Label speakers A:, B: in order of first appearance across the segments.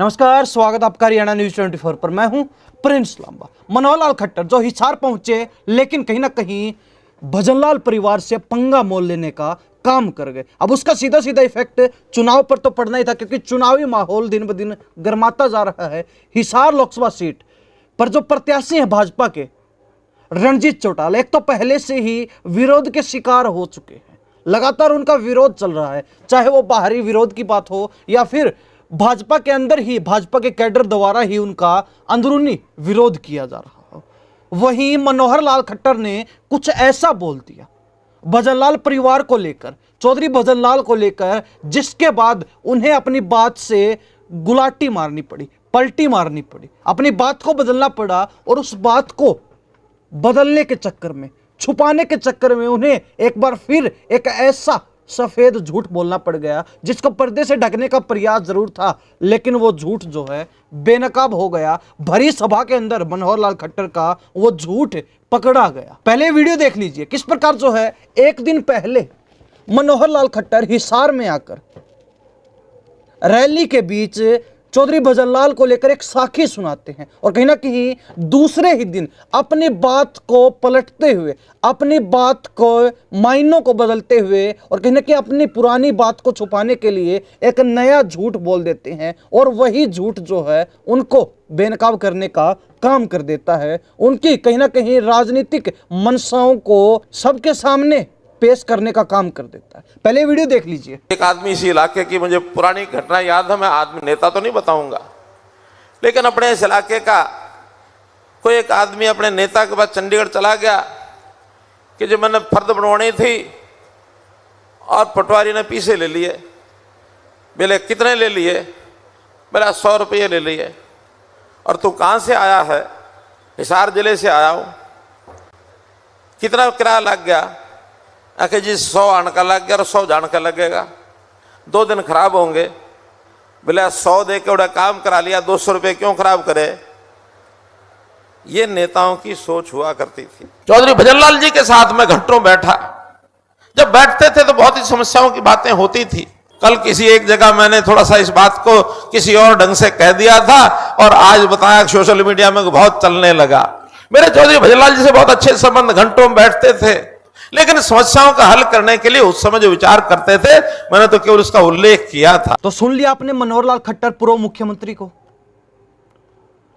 A: नमस्कार, स्वागत आपका हरियाणा न्यूज 24 पर। मैं हूं प्रिंस लांबा। मनोहर लाल खट्टर जो हिसार पहुंचे, लेकिन कहीं ना कहीं भजनलाल परिवार से पंगा मोल लेने का काम कर गए। अब उसका सीधा सीधा इफेक्ट चुनाव पर तो पड़ना ही था, क्योंकि चुनावी माहौल दिन ब दिन गर्माता जा रहा है। हिसार लोकसभा सीट पर जो प्रत्याशी हैं भाजपा के, रणजीत चौटाला, एक तो पहले से ही विरोध के शिकार हो चुके हैं। लगातार उनका विरोध चल रहा है, चाहे वो बाहरी विरोध की बात हो या फिर भाजपा के अंदर ही भाजपा के कैडर द्वारा ही उनका अंदरूनी विरोध किया जा रहा हो। वहीं मनोहर लाल खट्टर ने कुछ ऐसा बोल दिया भजनलाल परिवार को लेकर, चौधरी भजनलाल को लेकर, जिसके बाद उन्हें अपनी बात से गुलाटी मारनी पड़ी, पलटी मारनी पड़ी, अपनी बात को बदलना पड़ा। और उस बात को बदलने के चक्कर में, छुपाने के चक्कर में उन्हें एक बार फिर एक ऐसा सफेद झूठ बोलना पड़ गया जिसको पर्दे से ढकने का प्रयास जरूर था, लेकिन वो झूठ जो है बेनकाब हो गया। भरी सभा के अंदर मनोहर लाल खट्टर का वो झूठ पकड़ा गया। पहले वीडियो देख लीजिए किस प्रकार जो है एक दिन पहले मनोहर लाल खट्टर हिसार में आकर रैली के बीच चौधरी भजनलाल को लेकर एक साखी सुनाते हैं, और कहीं ना कहीं दूसरे ही दिन अपनी बात को पलटते हुए, अपनी बात को मायनों को बदलते हुए, और कहीं ना कहीं अपनी पुरानी बात को छुपाने के लिए एक नया झूठ बोल देते हैं। और वही झूठ जो है उनको बेनकाब करने का काम कर देता है, उनकी कहीं ना कहीं राजनीतिक मंशाओं को सबके सामने पेश करने का काम कर देता है। पहले वीडियो देख लीजिए।
B: एक आदमी इसी इलाके की मुझे पुरानी घटना याद है, मैं आदमी नेता तो नहीं बताऊंगा, लेकिन अपने इस इलाके का कोई एक आदमी अपने नेता के बाद चंडीगढ़ चला गया कि जो मैंने फर्द बनवानी थी, और पटवारी ने पीछे ले लिए। बोले कितने ले लिए? बोला 100 रुपये ले लिए। और तू कहाँ से आया है? हिसार जिले से आया हूँ। कितना किराया लग गया? आखिर जी 100 आने का लग गया और 100 जाने का लगेगा, 2 दिन खराब होंगे। बोले 100 दे के उड़ा काम करा लिया, 200 रुपये क्यों खराब करे? ये नेताओं की सोच हुआ करती थी। चौधरी भजनलाल जी के साथ में घंटों बैठा, जब बैठते थे तो बहुत ही समस्याओं की बातें होती थी। कल किसी एक जगह मैंने थोड़ा सा इस बात को किसी और ढंग से कह दिया था, और आज बताया सोशल मीडिया में बहुत चलने लगा। मेरे चौधरी भजनलाल जी से बहुत अच्छे संबंध, घंटों बैठते थे, लेकिन समस्याओं का हल करने के लिए उस समय जो विचार करते थे, मैंने तो केवल उसका उल्लेख किया था।
A: तो सुन लिया आपने मनोहर लाल खट्टर पूर्व मुख्यमंत्री को,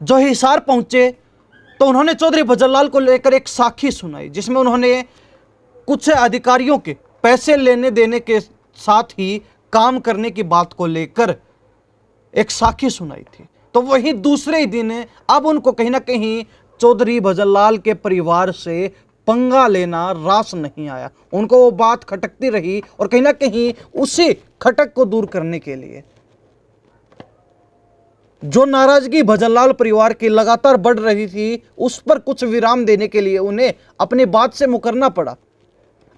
A: जो हिसार पहुंचे तो उन्होंने चौधरी भजनलाल को लेकर एक साखी सुनाई, जिसमें उन्होंने कुछ अधिकारियों के पैसे लेने देने के साथ ही काम करने की बात को लेकर एक साखी सुनाई थी। तो वही दूसरे ही दिन अब उनको कहीं ना कहीं चौधरी भजनलाल के परिवार से पंगा लेना रास नहीं आया। उनको वो बात खटकती रही, और कहीं ना कहीं उसी खटक को दूर करने के लिए जो नाराजगी भजनलाल परिवार की लगातार बढ़ रही थी, उस पर कुछ विराम देने के लिए उन्हें अपनी बात से मुकरना पड़ा,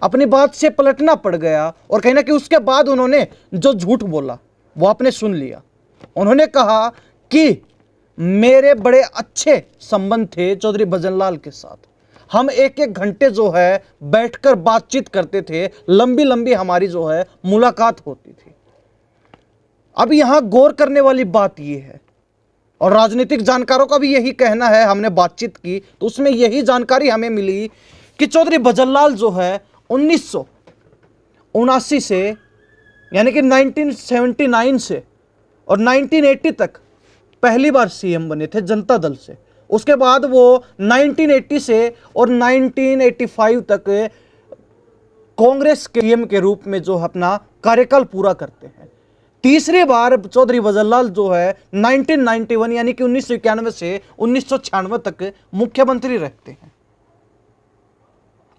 A: अपनी बात से पलटना पड़ गया। और कहीं ना कहीं उसके बाद उन्होंने जो झूठ बोला वो आपने सुन लिया। उन्होंने कहा कि मेरे बड़े अच्छे संबंध थे चौधरी भजनलाल के साथ, हम एक घंटे जो है बैठकर बातचीत करते थे, लंबी लंबी हमारी जो है मुलाकात होती थी। अब यहां गौर करने वाली बात यह है, और राजनीतिक जानकारों का भी यही कहना है, हमने बातचीत की तो उसमें यही जानकारी हमें मिली कि चौधरी भजनलाल जो है 1979 से, यानी कि 1979 से और 1980 तक पहली बार सीएम बने थे जनता दल से। उसके बाद वो 1980 से और 1985 तक कांग्रेस के सीएम के रूप में जो अपना कार्यकाल पूरा करते हैं। तीसरी बार चौधरी भजनलाल जो है 1991 यानी कि 1991 से 1996 तक मुख्यमंत्री रहते हैं।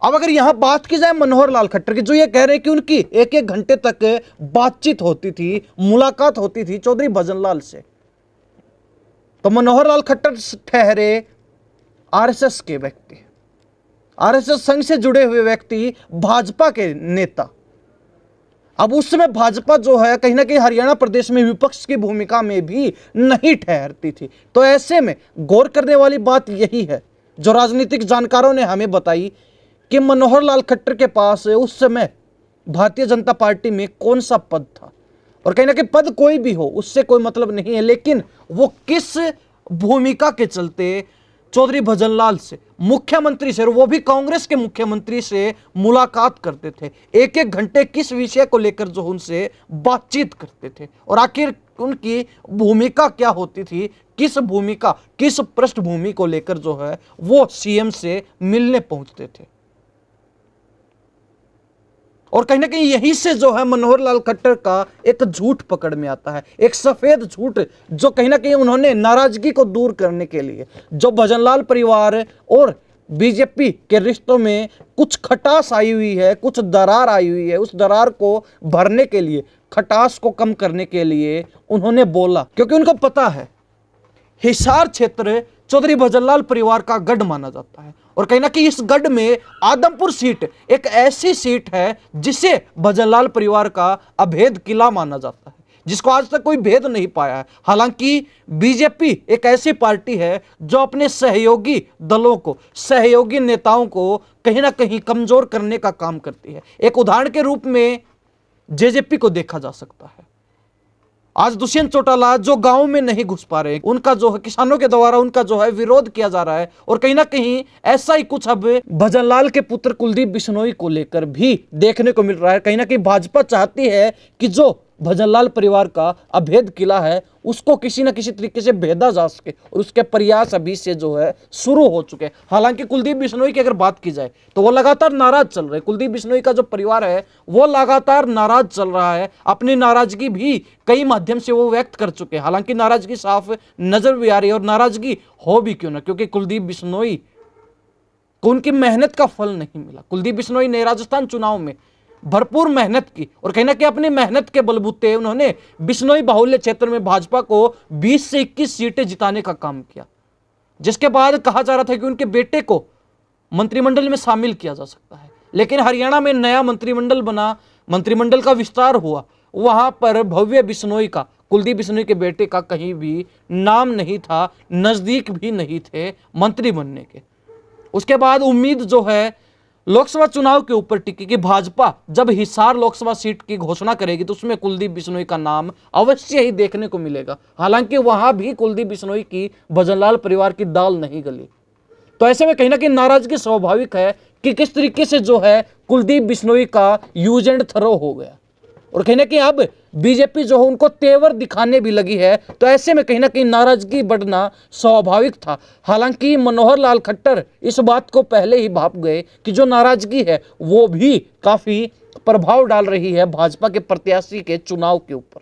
A: अब अगर यहां बात की जाए मनोहर लाल खट्टर की, जो ये कह रहे हैं कि उनकी एक घंटे तक बातचीत होती थी, मुलाकात होती थी चौधरी भजनलाल से, तो मनोहर लाल खट्टर ठहरे आरएसएस के व्यक्ति, आरएसएस संघ से जुड़े हुए व्यक्ति, भाजपा के नेता। अब उस समय भाजपा जो है कहीं ना कहीं हरियाणा प्रदेश में विपक्ष की भूमिका में भी नहीं ठहरती थी। तो ऐसे में गौर करने वाली बात यही है, जो राजनीतिक जानकारों ने हमें बताई, कि मनोहर लाल खट्टर के पास उस समय भारतीय जनता पार्टी में कौन सा पद था, और कहीं ना कहीं पद कोई भी हो उससे कोई मतलब नहीं है, लेकिन वो किस भूमिका के चलते चौधरी भजनलाल से, मुख्यमंत्री से, और वो भी कांग्रेस के मुख्यमंत्री से मुलाकात करते थे, एक एक घंटे किस विषय को लेकर जो उनसे बातचीत करते थे, और आखिर उनकी भूमिका क्या होती थी, किस भूमिका, किस पृष्ठभूमि को लेकर जो है वो सीएम से मिलने पहुंचते थे। और कहीं ना कहीं यहीं से जो है मनोहर लाल खट्टर का एक झूठ पकड़ में आता है, एक सफेद झूठ, जो कहीं ना कहीं उन्होंने नाराजगी को दूर करने के लिए, जो भजनलाल परिवार और बीजेपी के रिश्तों में कुछ खटास आई हुई है, कुछ दरार आई हुई है, उस दरार को भरने के लिए, खटास को कम करने के लिए उन्होंने बोला, क्योंकि उनको पता है हिसार क्षेत्र चौधरी भजनलाल परिवार का गढ़ माना जाता है, और कहीं ना कहीं इस गढ़ में आदमपुर सीट एक ऐसी सीट है जिसे भजनलाल परिवार का अभेद किला माना जाता है, जिसको आज तक कोई भेद नहीं पाया है। हालांकि बीजेपी एक ऐसी पार्टी है जो अपने सहयोगी दलों को, सहयोगी नेताओं को कहीं ना कहीं कमजोर करने का काम करती है। एक उदाहरण के रूप में जेजेपी को देखा जा सकता है। आज दुष्यंत चौटाला जो गांव में नहीं घुस पा रहे, उनका जो है किसानों के द्वारा उनका जो है विरोध किया जा रहा है, और कहीं ना कहीं ऐसा ही कुछ अब भजनलाल के पुत्र कुलदीप बिश्नोई को लेकर भी देखने को मिल रहा है। कहीं ना कहीं भाजपा चाहती है कि जो भजनलाल परिवार का अभेद किला है उसको किसी न किसी तरीके से भेदा जा सके, और उसके प्रयास अभी से जो है शुरू हो चुके हैं। हालांकि कुलदीप बिश्नोई की अगर बात की जाए तो वो लगातार नाराज चल रहे हैं। कुलदीप बिश्नोई का जो परिवार है वो लगातार नाराज चल रहा है, अपनी नाराजगी भी कई माध्यम से वो व्यक्त कर चुके हैं। हालांकि नाराजगी साफ नजर भी आ रही है, और नाराजगी हो भी क्यों ना, क्योंकि कुलदीप बिश्नोई को उनकी मेहनत का फल नहीं मिला। कुलदीप बिश्नोई ने राजस्थान चुनाव में भरपूर मेहनत की, और कहीं ना कहीं अपनी मेहनत के बलबूते उन्होंने बिश्नोई बाहुल्य क्षेत्र में भाजपा को 20 से 21 सीटें जिताने का काम किया, जिसके बाद कहा जा रहा था कि उनके बेटे को मंत्रिमंडल में शामिल किया जा सकता है। लेकिन हरियाणा में नया मंत्रिमंडल बना, मंत्रिमंडल का विस्तार हुआ, वहां पर भव्य बिश्नोई का, कुलदीप बिश्नोई के बेटे का कहीं भी नाम नहीं था, नजदीक भी नहीं थे मंत्री बनने के। उसके बाद उम्मीद जो है लोकसभा चुनाव के ऊपर टिकी कि भाजपा जब हिसार लोकसभा सीट की घोषणा करेगी तो उसमें कुलदीप बिश्नोई का नाम अवश्य ही देखने को मिलेगा। हालांकि वहां भी कुलदीप बिश्नोई की भजनलाल परिवार की दाल नहीं गली। तो ऐसे में कहीं ना कहीं नाराजगी स्वाभाविक है कि किस तरीके से जो है कुलदीप बिश्नोई का यूज एंड थ्रो हो गया, और कहीं ना कहीं अब बीजेपी जो है उनको तेवर दिखाने भी लगी है। तो ऐसे में कहीं ना कहीं नाराजगी बढ़ना स्वाभाविक था। हालांकि मनोहर लाल खट्टर इस बात को पहले ही भाप गए कि जो नाराजगी है वो भी काफी प्रभाव डाल रही है भाजपा के प्रत्याशी के चुनाव के ऊपर।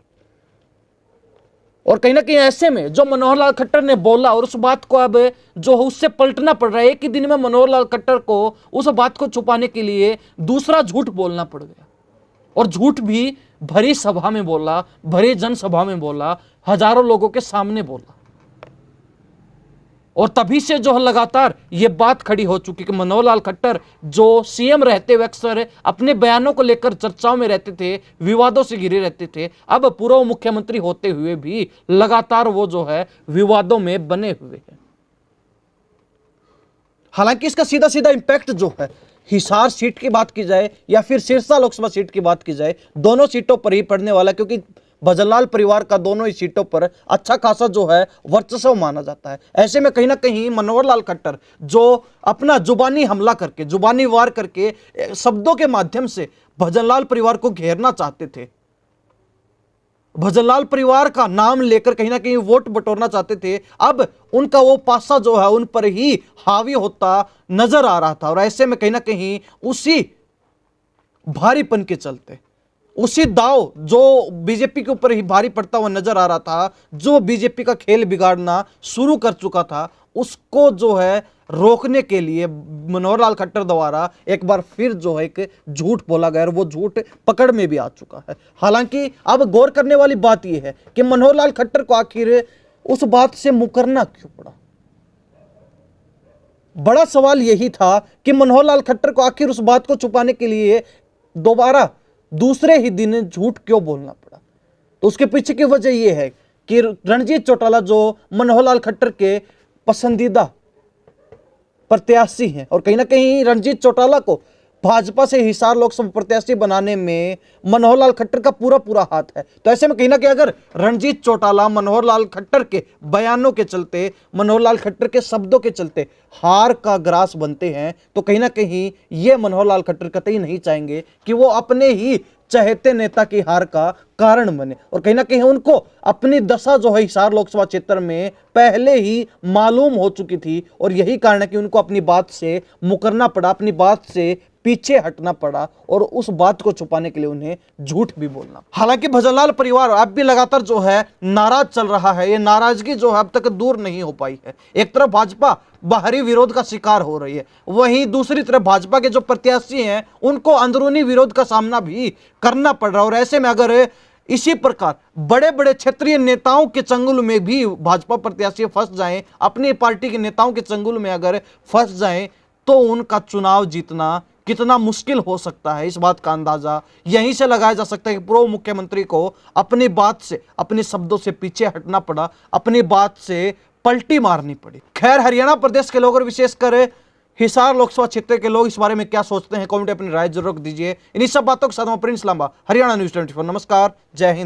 A: और कहीं ना कहीं ऐसे में जो मनोहर लाल खट्टर ने बोला, और उस बात को अब जो है उससे पलटना पड़ रहा है। एक ही दिन में मनोहर लाल खट्टर को उस बात को छुपाने के लिए दूसरा झूठ बोलना पड़ गया, और झूठ भी भरी सभा में बोला, भरी जनसभा में बोला, हजारों लोगों के सामने बोला। और तभी से जो है लगातार ये बात खड़ी हो चुकी कि मनोहर लाल खट्टर जो सीएम रहते हुए अक्सर अपने बयानों को लेकर चर्चाओं में रहते थे, विवादों से घिरे रहते थे, अब पूर्व मुख्यमंत्री होते हुए भी लगातार वो जो है विवादों में बने हुए हैं। हालांकि इसका सीधा सीधा इंपैक्ट जो है हिसार सीट की बात की जाए या फिर सिरसा लोकसभा सीट की बात की जाए, दोनों सीटों पर ही पड़ने वाला, क्योंकि भजनलाल परिवार का दोनों ही सीटों पर अच्छा खासा जो है वर्चस्व माना जाता है। ऐसे में कहीं ना कहीं मनोहर लाल खट्टर जो अपना जुबानी हमला करके, जुबानी वार करके, शब्दों के माध्यम से भजनलाल परिवार को घेरना चाहते थे, भजनलाल परिवार का नाम लेकर कहीं ना कहीं वोट बटोरना चाहते थे, अब उनका वो पासा जो है उन पर ही हावी होता नजर आ रहा था। और ऐसे में कहीं ना कहीं उसी भारीपन के चलते, उसी दाव जो बीजेपी के ऊपर ही भारी पड़ता हुआ नजर आ रहा था, जो बीजेपी का खेल बिगाड़ना शुरू कर चुका था, उसको जो है रोकने के लिए मनोहर लाल खट्टर द्वारा एक बार फिर जो है एक झूठ बोला गया, और वो झूठ पकड़ में भी आ चुका है। हालांकि अब गौर करने वाली बात यह है कि मनोहर लाल खट्टर को आखिर उस बात से मुकरना क्यों पड़ा। बड़ा सवाल यही था कि मनोहर लाल खट्टर को आखिर उस बात को छुपाने के लिए दोबारा दूसरे ही दिन झूठ क्यों बोलना पड़ा। तो उसके पीछे की वजह यह है कि रणजीत चौटाला जो मनोहर लाल खट्टर के पसंदीदा प्रत्याशी हैं, और कहीं ना कहीं रणजीत चौटाला को भाजपा से हिसार लोकसभा प्रत्याशी बनाने में मनोहर लाल खट्टर का पूरा पूरा हाथ है। तो ऐसे में कहीं ना कहीं अगर रणजीत चौटाला मनोहर लाल खट्टर के बयानों के चलते, मनोहर लाल खट्टर के शब्दों के चलते हार का ग्रास बनते हैं, तो कहीं ना कहीं ये मनोहर लाल खट्टर कतई नहीं चाहेंगे कि वो अपने ही चहेते नेता की हार का कारण बने। और कहीं ना कहीं उनको अपनी दशा जो है हिसार लोकसभा क्षेत्र में पहले ही मालूम हो चुकी थी, और यही कारण है कि उनको अपनी बात से मुकरना पड़ा, अपनी बात से पीछे हटना पड़ा, और उस बात को छुपाने के लिए उन्हें झूठ भी बोलना। हालांकि भजनलाल परिवार अब भी लगातार जो है नाराज चल रहा है। ये नाराजगी जो है अब तक दूर नहीं हो पाई है। एक तरफ भाजपा बाहरी विरोध का शिकार हो रही है, वहीं दूसरी तरफ भाजपा के जो प्रत्याशी हैं उनको अंदरूनी विरोध का सामना भी करना पड़ रहा है। और ऐसे में अगर इसी प्रकार बड़े बड़े क्षेत्रीय नेताओं के चंगुल में भी भाजपा प्रत्याशी फंस जाएं, अपनी पार्टी के नेताओं के चंगुल में अगर फंस जाएं, तो उनका चुनाव जीतना कितना मुश्किल हो सकता है, इस बात का अंदाजा यहीं से लगाया जा सकता है कि पूर्व मुख्यमंत्री को अपनी बात से, अपने शब्दों से पीछे हटना पड़ा, अपनी बात से पलटी मारनी पड़ी। खैर, हरियाणा प्रदेश के लोग और विशेषकर हिसार लोकसभा क्षेत्र के लोग इस बारे में क्या सोचते हैं, कमेंट में अपनी राय जरूर दीजिए। इन्हीं सब बातों के साथ मैं प्रिंस लांबा, हरियाणा न्यूज़ 24। नमस्कार, जय हिंद।